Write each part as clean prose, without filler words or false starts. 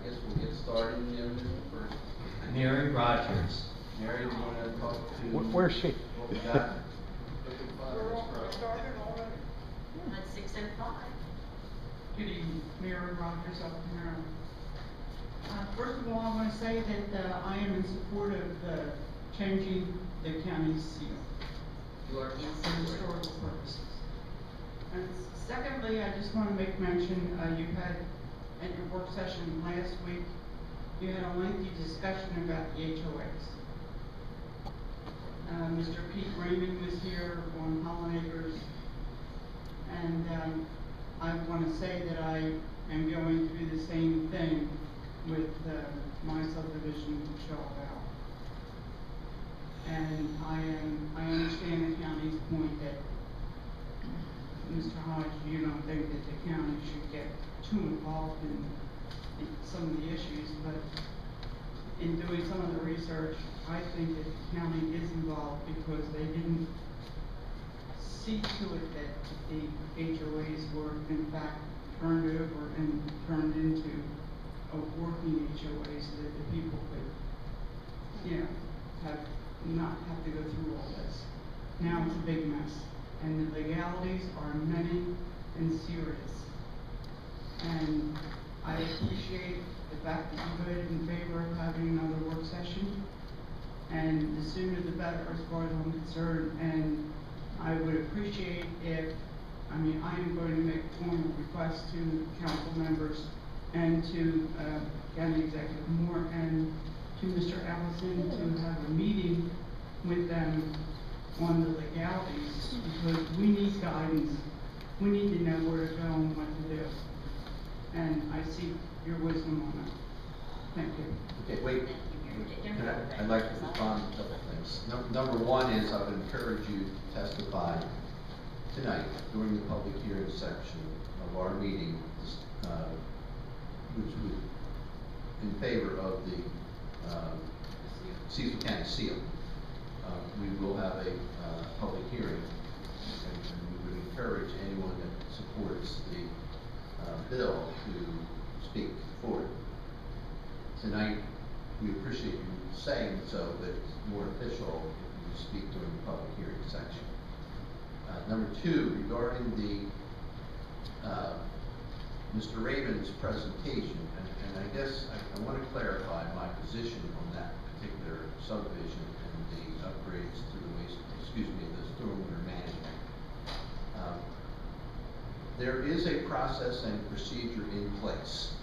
guess we'll get started. First. Mary Rogers. Mary, do you want to talk to? Where's she? What we got? At 6:05. Good evening, Mary Rogers, up in Maryland. First of all, I want to say that I am in support of changing the county's seal You are for in support. historical purposes. And secondly, I just want to make mention, you had at your work session last week, you had a lengthy discussion about the HOAs. Mr. Pete Raymond was here on Pollinators, and I want to say that I am going through the same thing with my subdivision, Shaw Valley. And I understand the county's point that, Mr. Hodge, you don't think that the county should get too involved in some of the issues, but in doing some of the research, I think that the county is involved because they didn't see to it that the HOAs were in fact turned over and turned into a working HOA so that the people could, you know, not have to go through all this. Now it's a big mess, and the legalities are many and serious. And I appreciate the fact that you voted in favor of having another work session, and the sooner the better as far as I'm concerned. And I would appreciate if, I am going to make a formal request to council members and to County Executive Moore and to Mr. Allison to have a meeting with them on the legalities, because we need guidance. We need to know where to go and what to do. And I seek your wisdom on that. Thank you. Okay, wait. I'd like to respond to a couple things. Number one is I would encourage you to testify tonight during the public hearing section of our meeting, which would in favor of the Cecil County seal. We will have a public hearing, and we would encourage anyone that supports the bill to speak for it. Tonight, we appreciate you saying so, but it's more official if you speak during the public hearing section. Number two, regarding the Mr. Raymond's presentation, and I guess I want to clarify my position on that particular subdivision and the upgrades to the the stormwater management. There is a process and procedure in place.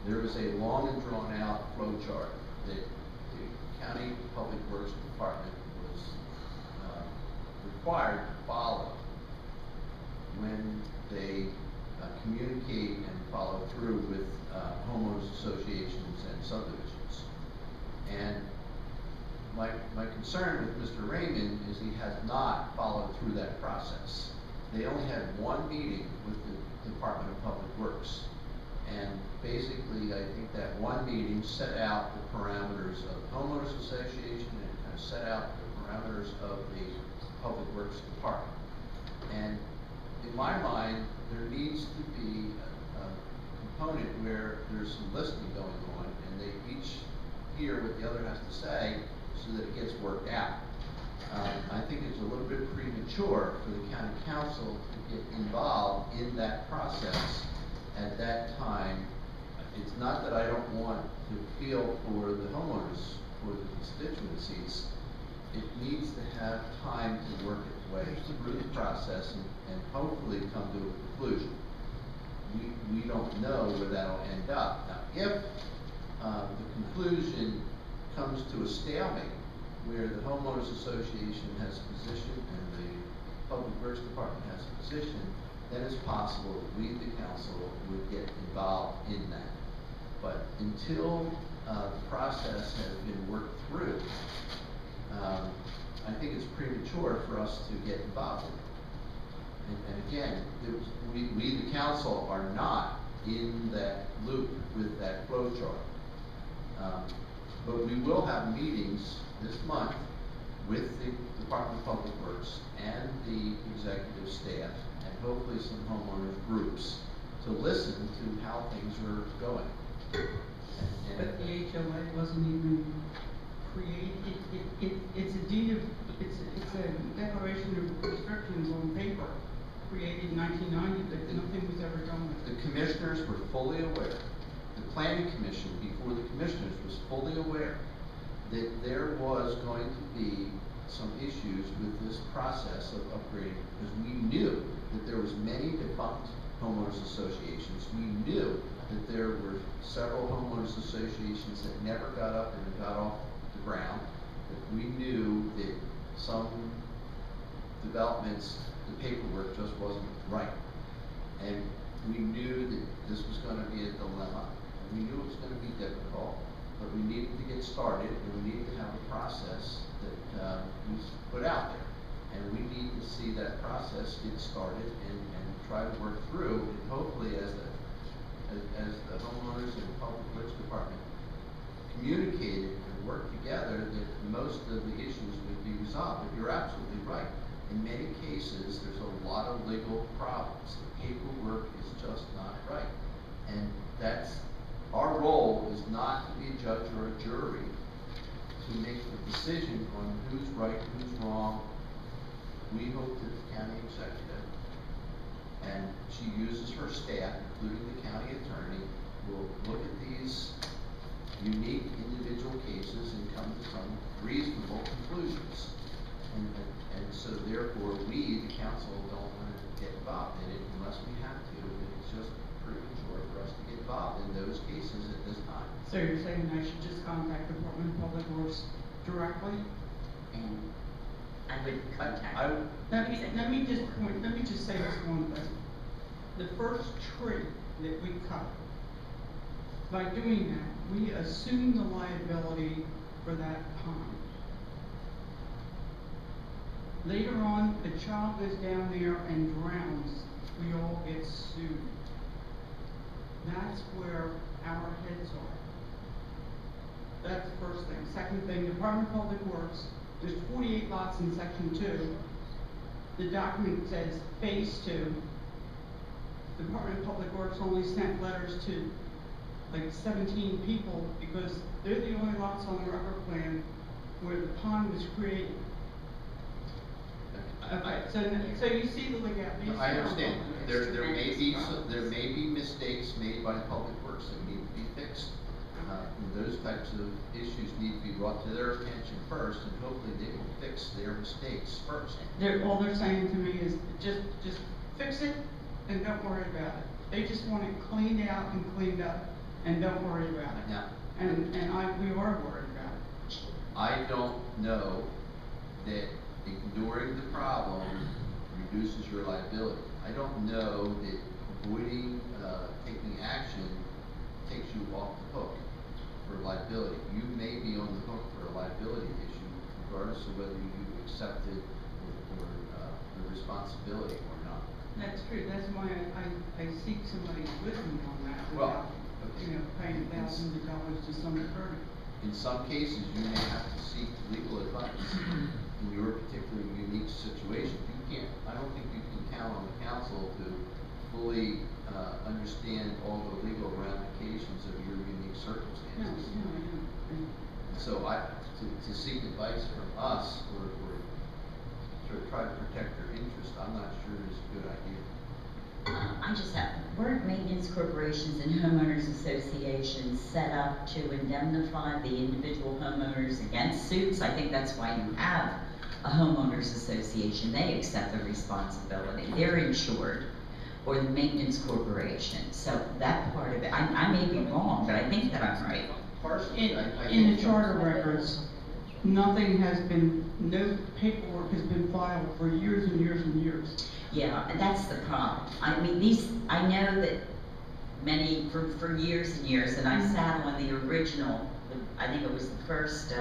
There is a long and drawn out flow chart that the County Public Works Department was required to follow when they communicate and follow through with homeowners associations and subdivisions. And my concern with Mr. Raymond is he has not followed through that process. They only had one meeting with the Department of Public Works. And basically, I think that one meeting set out the parameters of the homeowners association and kind of set out the parameters of the Public Works Department. And in my mind, there needs to be a component where there's some listening going on, and they each hear what the other has to say so that it gets worked out. I think it's a little bit premature for the county council to get involved in that process at that time. It's not that I don't want to feel for the homeowners, for the constituencies. It needs to have time to work its way through the process and hopefully come to a conclusion. We don't know where that'll end up. Now, if the conclusion comes to a stalemate, where the homeowners association has a position and the Public Works Department has a position, then it's possible that we, the council, would get involved in that. But until the process has been worked through, I think it's premature for us to get involved in it. And again, we, the council, are not in that loop with that flow chart. But we will have meetings this month with the Department of Public Works and the executive staff, and hopefully some homeowners groups, to listen to how things are going. created in 1990, but nothing was ever done with The it. commissioners were fully aware, the planning commission before the commissioners was fully aware that there was going to be some issues with this process of upgrading, because we knew that there was many defunct homeowners associations. We knew that there were several homeowners associations that never got up and got off the ground. That we knew that some developments, the paperwork just wasn't right. And we knew that this was gonna be a dilemma, and we knew it was gonna be difficult, but we needed to get started, and we needed to have a process that was put out there. And we need to see that process get started and try to work through, and hopefully as the homeowners and public works department communicated and worked together, that most of the issues would be resolved. But you're absolutely right. In many cases, there's a lot of legal problems. The paperwork is just not right. And that's, our role is not to be a judge or a jury to make the decision on who's right, who's wrong. We hope that the county executive, and she uses her staff, including the county attorney, will look at these unique individual cases and come to some reasonable conclusions. And so therefore, we, the council, don't want to get involved in it unless we have to. It's just premature for us to get involved in those cases at this time. So you're saying I should just contact the Department of Public Works directly? And I would contact. Let me just say this one thing. The first tree that we cut, by doing that, we assume the liability for that pond. Later on, a child goes down there and drowns, we all get sued. That's where our heads are. That's the first thing. Second thing, Department of Public Works, there's 48 lots in section 2. The document says phase 2. The Department of Public Works only sent letters to like 17 people because they're the only lots on the record plan where the pond was created. Okay, so you see the legality. I understand. There may be mistakes made by Public Works that need to be fixed. And those types of issues need to be brought to their attention first, and hopefully they will fix their mistakes first. All they're saying to me is just fix it and don't worry about it. They just want it cleaned out and cleaned up and don't worry about it. Now, We are worried about it. I don't know that ignoring the problem reduces your liability. I don't know that avoiding taking action takes you off the hook for liability. You may be on the hook for a liability issue regardless of whether you accepted or the responsibility or not. That's true. That's why I seek somebody with me on that Well, without, okay. Paying thousands of dollars to some attorney. In some cases, you may have to seek legal advice in your particular unique situation. I don't think you can count on the council to fully understand all the legal ramifications of your unique circumstances. No. So to seek advice from us or to try to protect their interest, I'm not sure is a good idea. I just have, weren't maintenance corporations and homeowners associations set up to indemnify the individual homeowners against suits? I think that's why you have a homeowners association. They accept the responsibility. They're insured, or the maintenance corporation. So that part of it, I may be wrong, but I think that I'm right. Partially, In the charter records, nothing has been, no paperwork has been filed for years and years and years. Yeah, and that's the problem. I mean, I know that many, for years and years, and I sat on the original, I think it was the first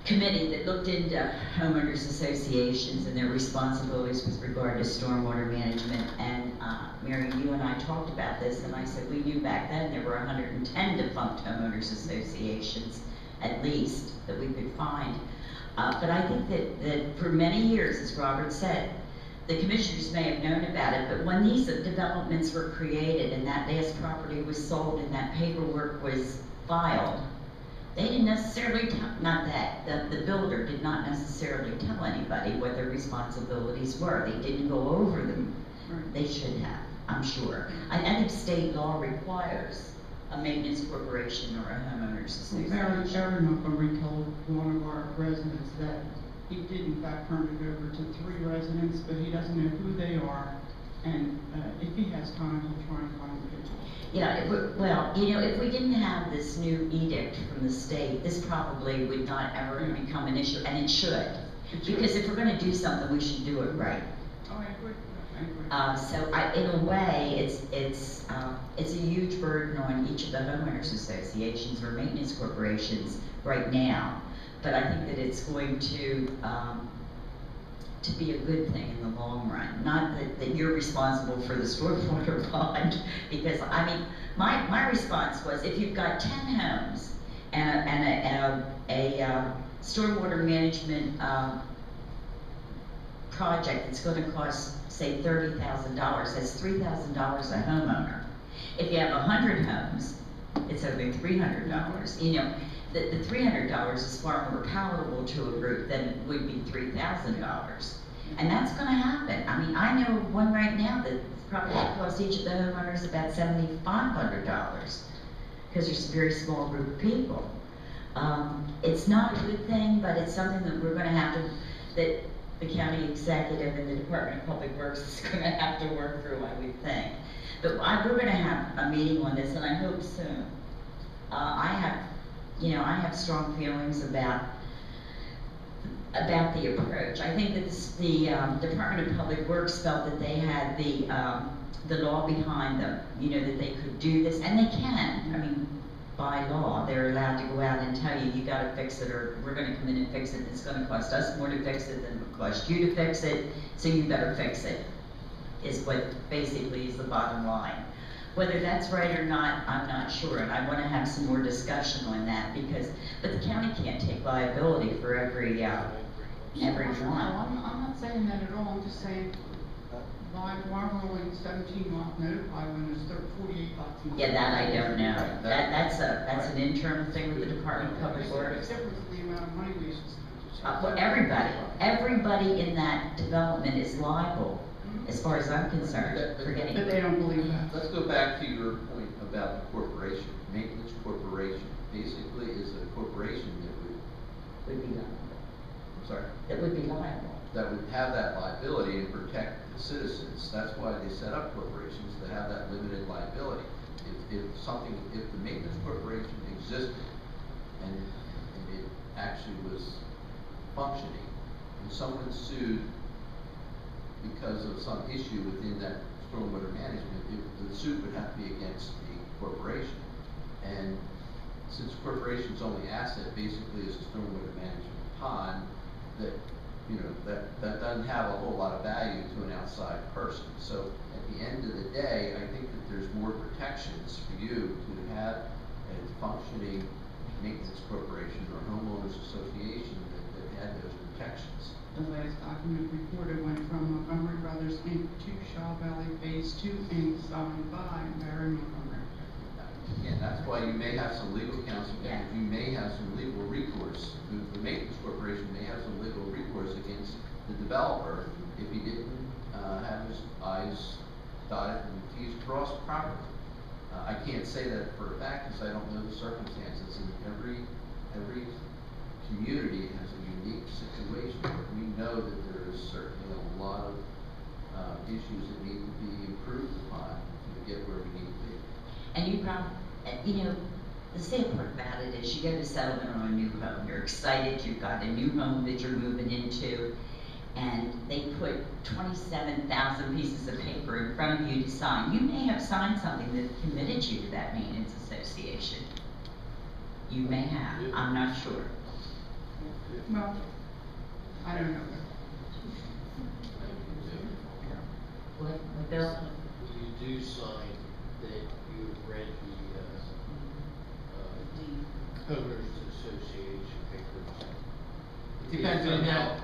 committee that looked into homeowners associations and their responsibilities with regard to stormwater management. And Mary, you and I talked about this, and I said we knew back then there were 110 defunct homeowners associations, at least, that we could find. But I think that for many years, as Robert said, the commissioners may have known about it, but when these developments were created and that last property was sold and that paperwork was filed, They didn't necessarily tell, not that, the builder did not necessarily tell anybody what their responsibilities were. They didn't go over them. Right. They should have, I'm sure. I think state law requires a maintenance corporation or a homeowners Barry association. Montgomery told one of our residents that he did in fact turn it over to 3 residents, but he doesn't know who they are, and, if he has time, he'll try and find the people. Yeah, well, you know, if we didn't have this new edict from the state, this probably would not ever become an issue, and it should. It should. Because if we're gonna do something, we should do it right. Oh, I agree. So in a way, it's a huge burden on each of the homeowners associations or maintenance corporations right now. But I think that it's going to be a good thing in the long run. Not that you're responsible for the stormwater pond, because I mean, my response was, if you've got 10 homes and a stormwater management project that's gonna cost, say, $30,000, that's $3,000 a homeowner. If you have 100 homes, it's only $300. You know, the $300 is far more palatable to a group than it would be $3,000. And that's gonna happen. I mean, I know one right now that probably costs each of the homeowners about $7,500, because there's a very small group of people. It's not a good thing, but it's something that we're gonna have to, that the county executive and the Department of Public Works is gonna have to work through, I would think. But we're gonna have a meeting on this, and I hope soon. I have strong feelings about the approach. I think that the Department of Public Works felt that they had the law behind them, you know, that they could do this, and they can. I mean, by law, they're allowed to go out and tell you, you gotta fix it, or we're gonna come in and fix it. It's gonna cost us more to fix it than it would cost you to fix it, so you better fix it, is what basically is the bottom line. Whether that's right or not, I'm not sure, and I wanna have some more discussion on that, but the county can't take liability for every one. I'm not saying that at all, I'm just saying, why we're only 17 lots notified when there's 48 lots? Yeah, that I don't know. That's an internal thing with the Department of Public It's Works. different from the amount of money we should spend. Well, everybody in that development is liable, as far as I'm concerned, for getting. But they don't believe that. Let's go back to your point about the corporation. Maintenance corporation basically is a corporation Would be liable. I'm sorry, That would be liable. that would have that liability and protect the citizens. That's why they set up corporations, to have that limited liability. If the maintenance corporation existed and it actually was functioning, and someone sued because of some issue within that stormwater management, the suit would have to be against the corporation. And since corporation's only asset basically is a stormwater management pond, that doesn't have a whole lot of value to an outside person. So at the end of the day, I think that there's more protections for you to have a functioning maintenance corporation or homeowners association that had those protections. The last document reported went from Montgomery Brothers Inc. to Shaw Valley Phase 2 Inc. signed by Barry Montgomery. Again, that's why you may have some legal counsel, Yeah. and you may have some legal recourse. The maintenance corporation may have some legal recourse against the developer if he didn't have his I's dotted and T's crossed properly. I can't say that for a fact because I don't know the circumstances, and every community has a unique situation. We know that there is certainly a lot of issues that need to be improved upon to get where we need to be. And the sad part about it is you go to settlement on a new home, you're excited, you've got a new home that you're moving into, and they put 27,000 pieces of paper in front of you to sign. You may have signed something that committed you to that maintenance association. You may have, I'm not sure. Well, I don't know. What, Bill? You do sign that you read the homeowners association papers. It depends on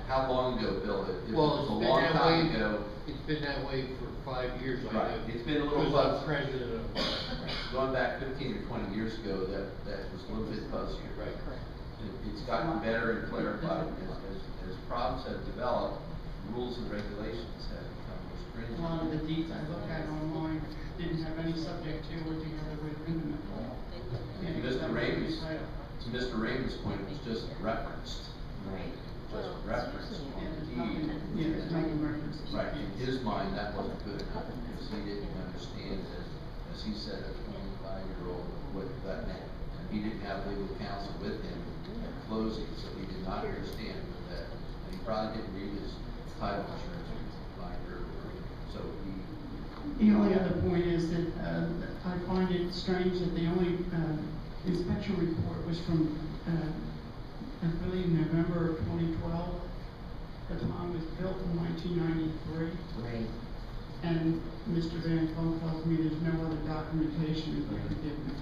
how long ago, Bill. If it Well, was it's a been long that time way, ago. it's been that way for 5 years, I Right. know. It's been a little Because I'm fuzzy. president of going back 15 or 20 years ago, that was a little bit fuzzier. Right. It's gotten better and clarified as problems have developed, rules and regulations have become more A stringent. lot of the deeds I look at online didn't have any subject to or together with intimate law. To Mr. Raymond's point, it was just referenced, Right. just referenced on the deed. Yeah, there's nothing referenced. Right, in his mind, that wasn't good enough, because he didn't understand, as he said, a 25-year-old, what that meant. And he didn't have legal counsel with him at closing, so he did not understand that, and he probably didn't read his title insurance binder, so he. The only other point is that, I find it strange that the only, inspection report was from, I believe November of 2012. The pond was built in 1993, Right. and Mr. Van Pelt tells me there's no other documentation that they could give me.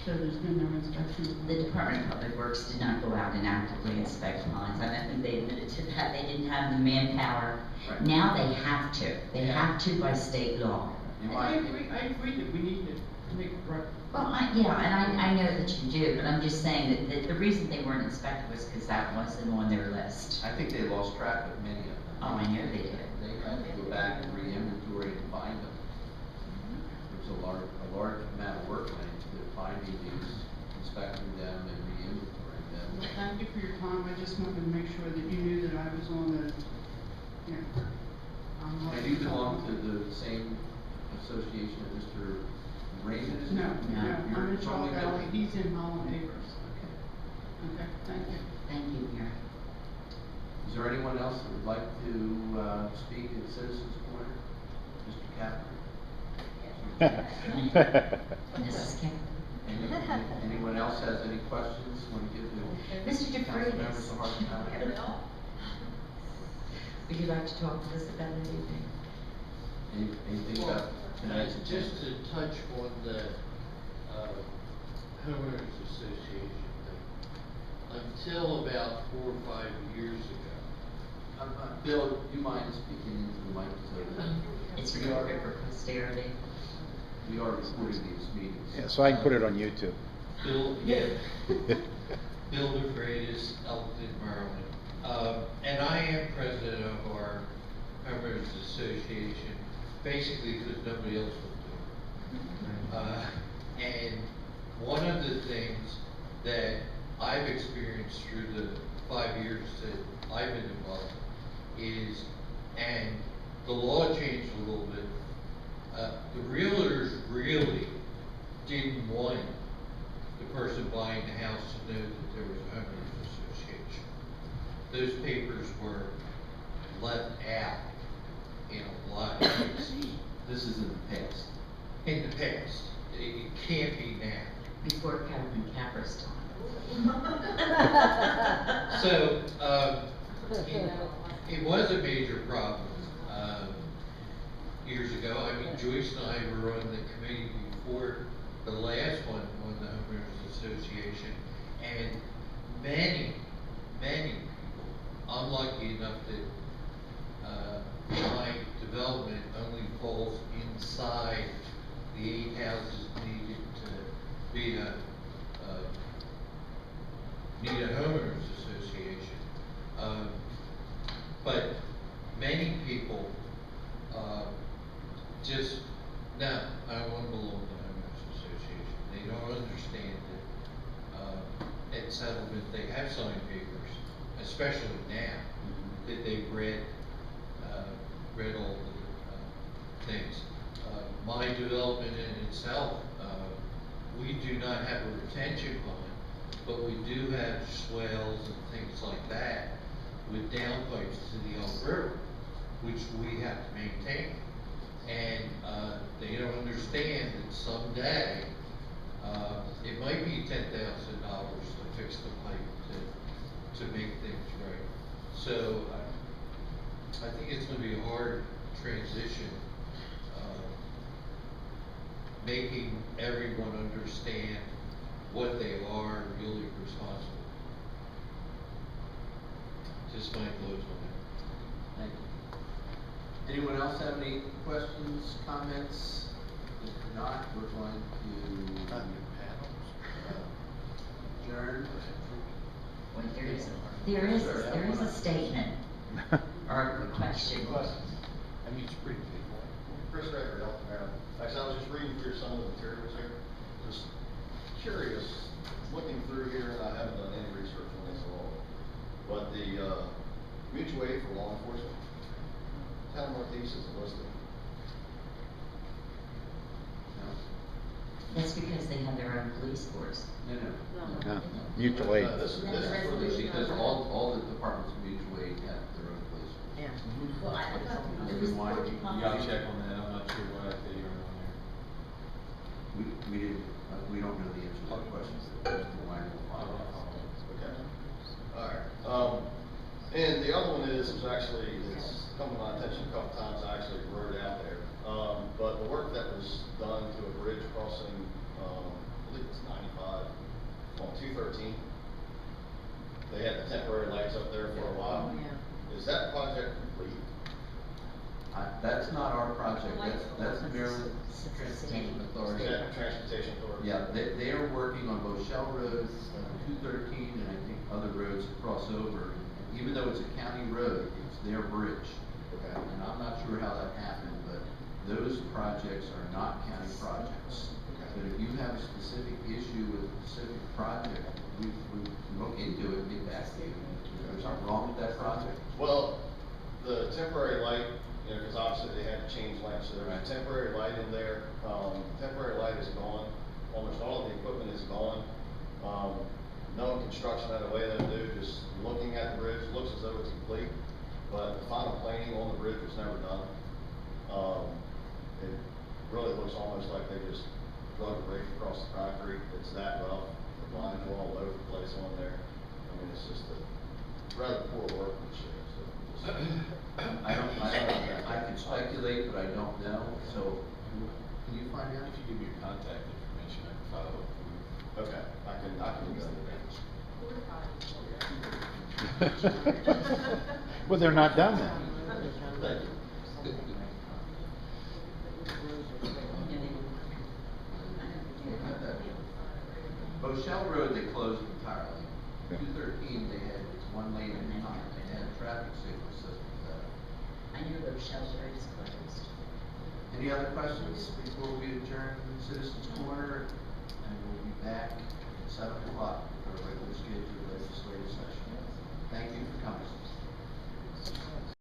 So there's been no inspection. The Department of Public Works did not go out and actively inspect ponds. I think they admitted to that. They didn't have the manpower. Right. Now they have to. They Yeah. have to by state law. In I my agree that we need to make a record. Well, yeah, and I know that you do, but I'm just saying that the reason they weren't inspected was because that wasn't on their list. I think they lost track of many of them. Oh, I know they did. They had to go back and re-inventory and find them. There's a large amount of work went into finding these, inspecting them and re-inventorying them. Well, thank you for your time. I just wanted to make sure that you knew that I was on the, you know, And you belong to the same association that Mr. Raymond is in? No, No. I'm in You're Chalk totally Valley. different. He's in Holland Acres. Okay. Okay, thank you. Thank you, Mary. Is there anyone else that would like to speak at Citizens Corner? Mr. Kaplan? Mrs. Kim. Anyone else has any questions? Want to give the Mr. council members a hard DeFreitas. time? Would you like to talk to us about anything? Anything about tonight's agenda? Just to touch on the, homeowners association thing. Until about 4 or 5 years ago, Bill, do you mind speaking into the mic so It's recorded for posterity. we are recording these meetings? Yeah, so I can put it on YouTube. Bill DeFreitas, Elton, Maryland. And I am president of our homeowners association, basically because nobody else will do it. And one of the things that I've experienced through the 5 years that I've been involved is, and the law changed a little bit, the realtors really didn't want the person buying the house to know that there was a homeowners association. Those papers were left out in a lot of cases. This is in the past. In the past. It can't be now. Before Captain Capra's time. So, it was a major problem, years ago. I mean, Joyce and I were on the committee before the last one on the homeowners association, and many people, I'm lucky enough that, my development only falls inside the 8 houses needed to be need a homeowners association. But many people, just, no, I don't want to belong to the homeowners association. They don't understand that, at settlement, they have signed papers, especially now, that they've read all the, things. My development in itself, we do not have a retention pond, but we do have swales and things like that with downpipes to the Elk River, which we have to maintain. And, they don't understand that someday, it might be $10,000 to fix the pipe to make things right. So, I think it's gonna be a hard transition, making everyone understand what they are really responsible. Just my thoughts on that. Thank you. Anyone else have any questions, comments? Mr. If not, we're going to adjourn. Well, there is a statement or a question. I mean, it's pretty big. Chris Rager, Elton, Maryland. Actually, I was just reading through some of the materials here, just curious, looking through here, and I haven't done any research on this at all. But the, mutual aid for law enforcement, town of Northeast is listed. No, That's because they have their own police force. no. Mutual aid. This is That's for the, resolution. Because all the departments of mutual aid have their own police. Yeah. Well, I thought it was Why- supposed to come. You gotta check on that, I'm not sure why they are on there. We didn't, we don't know the answer to that question. Mr. Wagner will find out. okay. Alright, and the other one is actually, it's come to my attention a couple times, I actually wrote it out there. But the work that was done to a bridge crossing, I believe it's 95, on 213. They had the temporary lights up there for a while. Oh, yeah. Is that project complete? That's not our project, that's the Maryland State. Transportation Is Authority. that transportation authority? Yeah, they are working on both Shell Road, 213, and I think other roads that cross over. And even though it's a county road, it's their bridge. Okay. And I'm not sure how that happened, but those projects are not county projects. But if you have a specific issue with a specific project, we look into it and get back to you. There's something wrong with that project? Well, the temporary light, you know, because obviously they had to change lamps, so there was a temporary light in there. Temporary light is gone, almost all of the equipment is gone. No construction out of the way they do, just looking at the bridge, looks as though it's complete, but the final planing on the bridge was never done. It really looks almost like they just drug a rake across the concrete, it's that rough, the lines are all over the place on there. I mean, it's just a rather poor workmanship, so just. I can speculate, but I don't know, so can you find out? If you give me your contact information, I can follow up with you. Okay, I can go with Well, they're not done then. that. Thank you. Shell Road, they closed entirely. Yeah. 213, they had one lane at a time, they had a traffic signal system set up. I knew those shelters is closed. Any other questions before we adjourn Citizens Corner? And we'll be back at 7 o'clock for our regular scheduled legislative session. Thank you for coming.